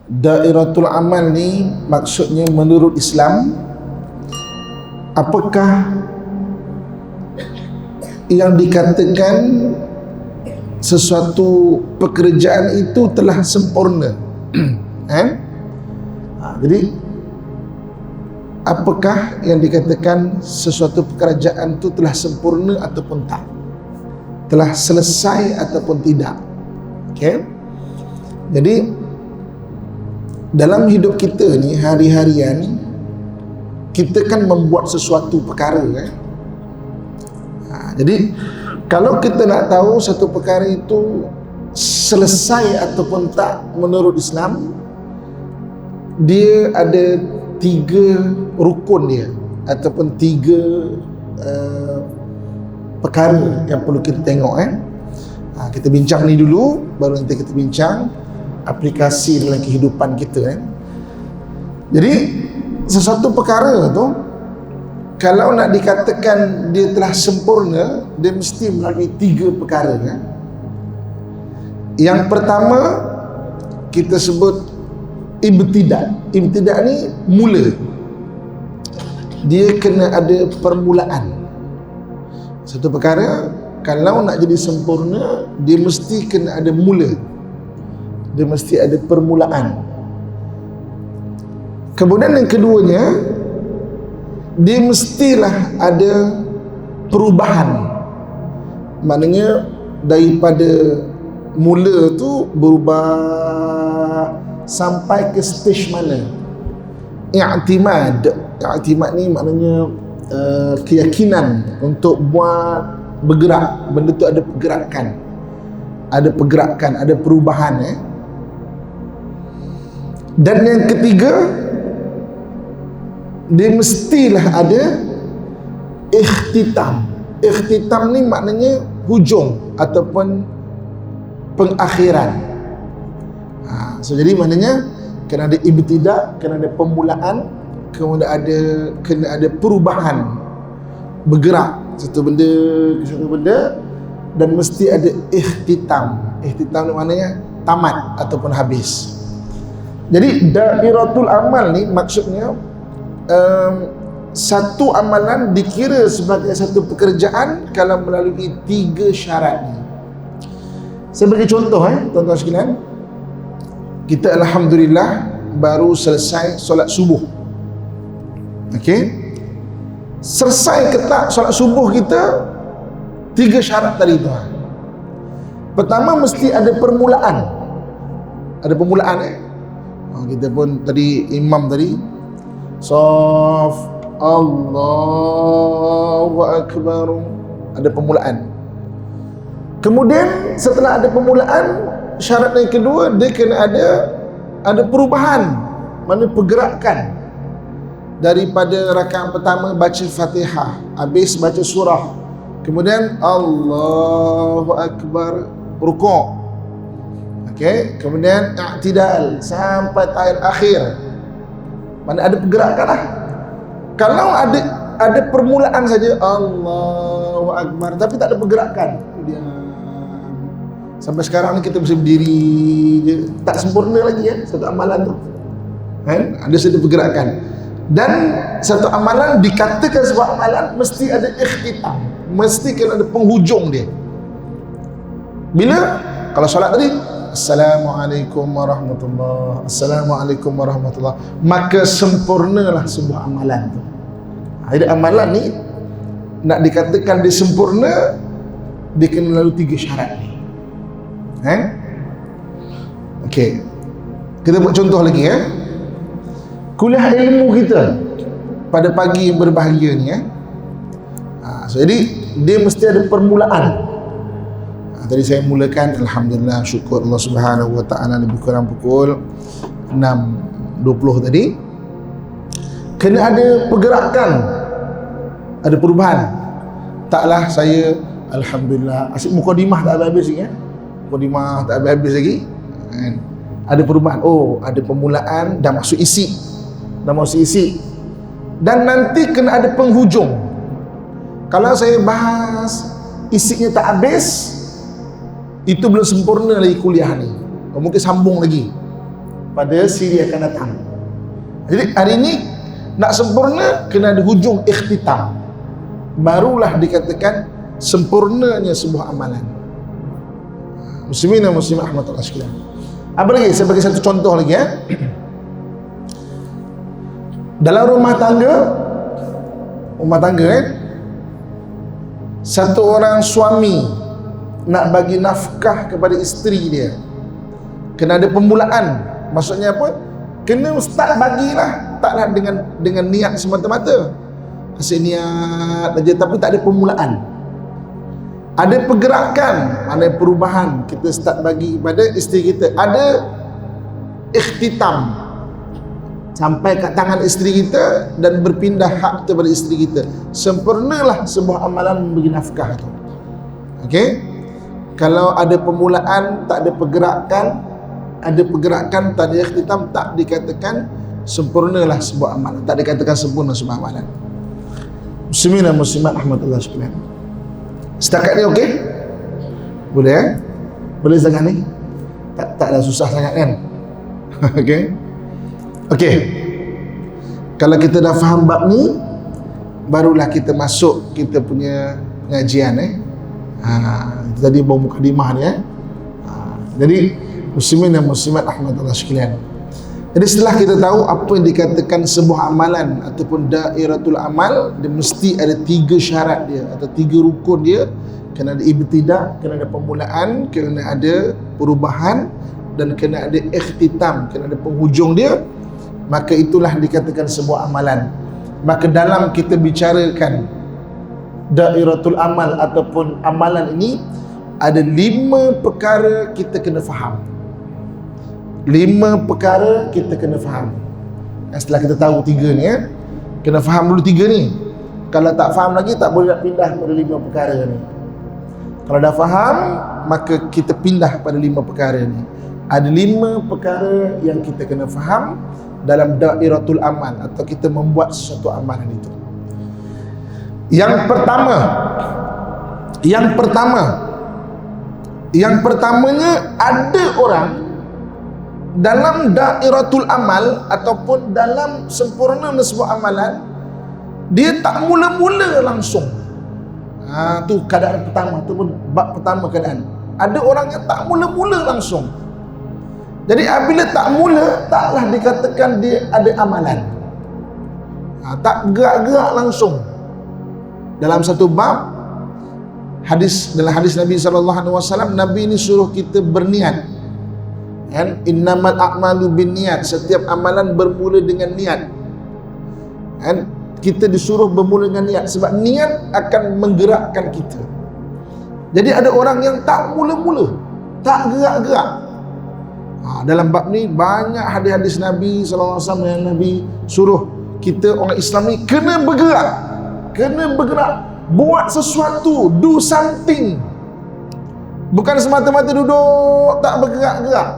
Dairatul amal ni maksudnya menurut Islam, apakah yang dikatakan sesuatu pekerjaan itu telah sempurna. Jadi apakah yang dikatakan sesuatu pekerjaan itu telah sempurna ataupun tak, telah selesai ataupun tidak. Okay? Jadi dalam hidup kita ni hari-harian, kita kan membuat sesuatu perkara jadi kalau kita nak tahu satu perkara itu selesai ataupun tak menurut Islam, dia ada 3 rukun dia, ataupun 3 perkara yang perlu kita tengok. Kita bincang ni dulu, baru nanti kita bincang aplikasi dalam kehidupan kita. Jadi sesuatu perkara tu, kalau nak dikatakan dia telah sempurna, dia mesti melalui 3 perkara. Yang pertama kita sebut ibtidah. Ibtidah ni mula. Dia kena ada permulaan. Satu perkara kalau nak jadi sempurna, dia mesti kena ada mula. Dia mesti ada permulaan. Kemudian yang keduanya, dia mestilah ada perubahan. Maknanya daripada mula tu berubah sampai ke stage mana? I'timad. I'timad ni maknanya keyakinan untuk buat bergerak. Benda tu ada pergerakan. Ada pergerakan, ada perubahan. Dan yang ketiga, dia mestilah ada ikhtitam. Ikhtitam ni maknanya hujung ataupun pengakhiran. So jadi maknanya kena ada ibtidah, kena ada permulaan, kemudian kena ada perubahan, bergerak satu benda ke satu benda, dan mesti ada ikhtitam. Ikhtitam ni maknanya tamat ataupun habis. Jadi dairatul amal ni maksudnya satu amalan dikira sebagai satu pekerjaan kalau melalui 3 syarat ni. Saya bagi contoh tuan-tuan sekalian. Kita alhamdulillah baru selesai solat subuh. Okey. Selesai ke tak solat subuh kita, 3 syarat tadi tu. Pertama mesti ada permulaan. Ada permulaan kita pun tadi imam tadi Saf Allahu Akbar, ada permulaan. Kemudian setelah ada permulaan, syarat yang kedua, dia kena ada perubahan, mana pergerakan. Daripada rakaat pertama baca Fatihah, habis baca surah, kemudian Allahu Akbar, rukuk, kemudian i'tidal sampai tahiyat akhir, mana ada pergerakan lah. Kalau ada permulaan saja Allahu Akbar tapi tak ada pergerakan, dia sampai sekarang ni kita mesti berdiri je, tak sempurna lagi satu amalan tu. Ada satu pergerakan. Dan satu amalan dikatakan sebuah amalan mesti ada ikhtitam, mesti kena ada penghujung dia. Bila? Kalau solat tadi Assalamualaikum warahmatullahi, Assalamualaikum warahmatullahi, maka sempurnalah sebuah amalan tu. Jadi amalan ni nak dikatakan dia sempurna, dia kena lalu 3 syarat ni. Okey. Kita buat contoh lagi kuliah ilmu kita pada pagi yang berbahagia ni jadi dia mesti ada permulaan. Tadi saya mulakan alhamdulillah, syukur Allah Subhanahu wa taala, lebih kurang pukul 6.20 tadi. Kena ada pergerakan, ada perubahan. Taklah saya alhamdulillah asyik mukadimah tak habis lagi mukadimah tak habis lagi. Ada perubahan. Oh, ada permulaan, dah masuk isi. Dan nanti kena ada penghujung. Kalau saya bahas isinya tak habis, itu belum sempurna lagi kuliah ni. Mungkin sambung lagi. pada siri akan datang. Jadi hari ini nak sempurna kena ada hujung ikhtitam, barulah dikatakan sempurnanya sebuah amalan. Muslimin dan muslimat rahmatullah sekalian. Apa lagi? Saya bagi satu contoh lagi ya. Dalam rumah tangga satu orang suami nak bagi nafkah kepada isteri dia, kena ada permulaan. Maksudnya apa? Kena start bagilah, taklah dengan niat semata-mata. Asyik niat aja tapi tak ada permulaan. Ada pergerakan, ada perubahan, kita start bagi kepada isteri kita. Ada ikhtitam sampai kat tangan isteri kita dan berpindah hak kepada isteri kita. Sempurnalah sebuah amalan memberi nafkah tu. Okey? Kalau ada permulaan, tak ada pergerakan, ada pergerakan, tak ada ikhtitam, tak dikatakan sempurnalah sebuah amalan, tak dikatakan sempurna sebuah amalan. Muslimin dan muslimat rahmatullah sekalian. Setakat ni okey? Boleh eh? Boleh sangat ni? Tak ada susah sangat kan? Okey? Okey. Kalau kita dah faham bab ni, barulah kita masuk kita punya pengajian tadi baru mukadimah ni Jadi muslimin dan muslimat rahmatullah sekalian. Jadi setelah kita tahu apa yang dikatakan sebuah amalan ataupun dairatul amal, dia mesti ada 3 syarat dia atau 3 rukun dia. Kena ada ibtidah, kena ada permulaan, kena ada perubahan dan kena ada ikhtitam, kena ada penghujung dia. Maka itulah dikatakan sebuah amalan. Maka dalam kita bicarakan dairatul amal ataupun amalan ini, ada 5 perkara kita kena faham. 5 perkara kita kena faham. Setelah kita tahu 3 ni kena faham dulu 3 ni. Kalau tak faham lagi, tak boleh nak pindah pada 5 perkara ni. Kalau dah faham, maka kita pindah pada 5 perkara ni. Ada 5 perkara yang kita kena faham dalam dairatul amal atau kita membuat sesuatu amalan itu. Yang pertamanya, ada orang dalam dairatul amal ataupun dalam sempurna sebuah amalan, dia tak mula-mula langsung. Tu keadaan pertama, tu pun bab pertama keadaan. Ada orang yang tak mula-mula langsung. Jadi apabila tak mula, taklah dikatakan dia ada amalan. Tak gerak-gerak langsung. Dalam satu bab dalam hadis Nabi SAW, Nabi ini suruh kita berniat. Innamal a'malu binniat, setiap amalan bermula dengan niat. Kita disuruh bermula dengan niat sebab niat akan menggerakkan kita. Jadi ada orang yang tak mula-mula, tak gerak-gerak. Dalam bab ni banyak hadis-hadis Nabi SAW yang Nabi suruh kita orang Islam ni kena bergerak, buat sesuatu, do something. Bukan semata-mata duduk tak bergerak-gerak.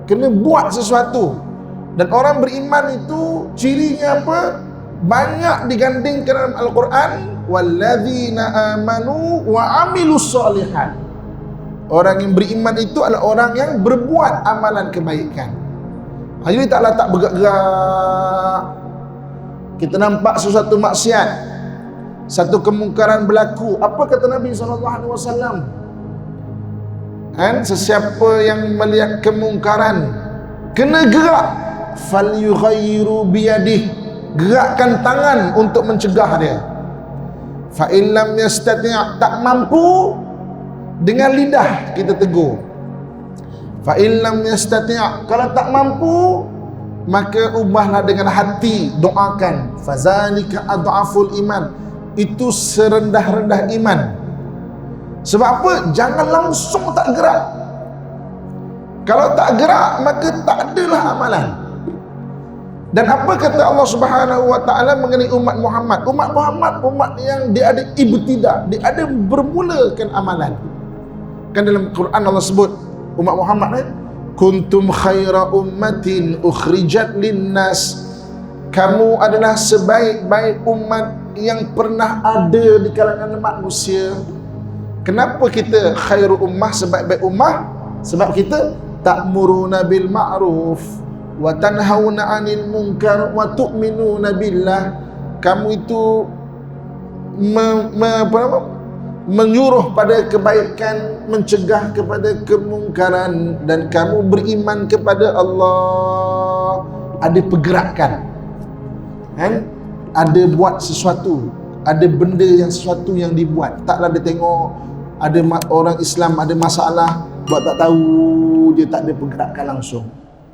Kena buat sesuatu. Dan orang beriman itu cirinya apa? Banyak digandingkan dalam Al-Quran, walladzina amanu wa amilus solihat. Orang yang beriman itu adalah orang yang berbuat amalan kebaikan. Jadi taklah tak bergerak. Kita nampak sesuatu maksiat, satu kemungkaran berlaku. Apa kata Nabi SAW? Sesiapa yang melihat kemungkaran, kena gerak. Falyughayyiru biyadih, gerakkan tangan untuk mencegah dia. Fa in lam yastati', tak mampu, dengan lidah kita tegur. Fa in lam yastati', kalau tak mampu, maka ubahlah dengan hati, doakan. Fazalika adhaful iman, itu serendah-rendah iman. Sebab apa? Jangan langsung tak gerak. Kalau tak gerak, maka tak adalah amalan. Dan apa kata Allah Subhanahu wa taala mengenai umat Muhammad? Umat yang dia ada ibtidah, dia ada bermulakan amalan. Kan dalam Quran Allah sebut umat Muhammad kuntum khaira ummatin ukhrijat linnas, kamu adalah sebaik-baik umat yang pernah ada di kalangan manusia. Kenapa kita khairu ummah, sebaik-baik ummah? Sebab kita ta'muruna bil ma'ruf wa tanhauna 'anil munkar wa tu'minuna billah. Kamu itu menyuruh pada kebaikan, mencegah kepada kemungkaran, dan kamu beriman kepada Allah. Ada pergerakan, kan? Ada buat sesuatu, ada benda yang sesuatu yang dibuat. Taklah dia tengok ada orang Islam ada masalah, buat tak tahu, dia tak ada pergerakan langsung.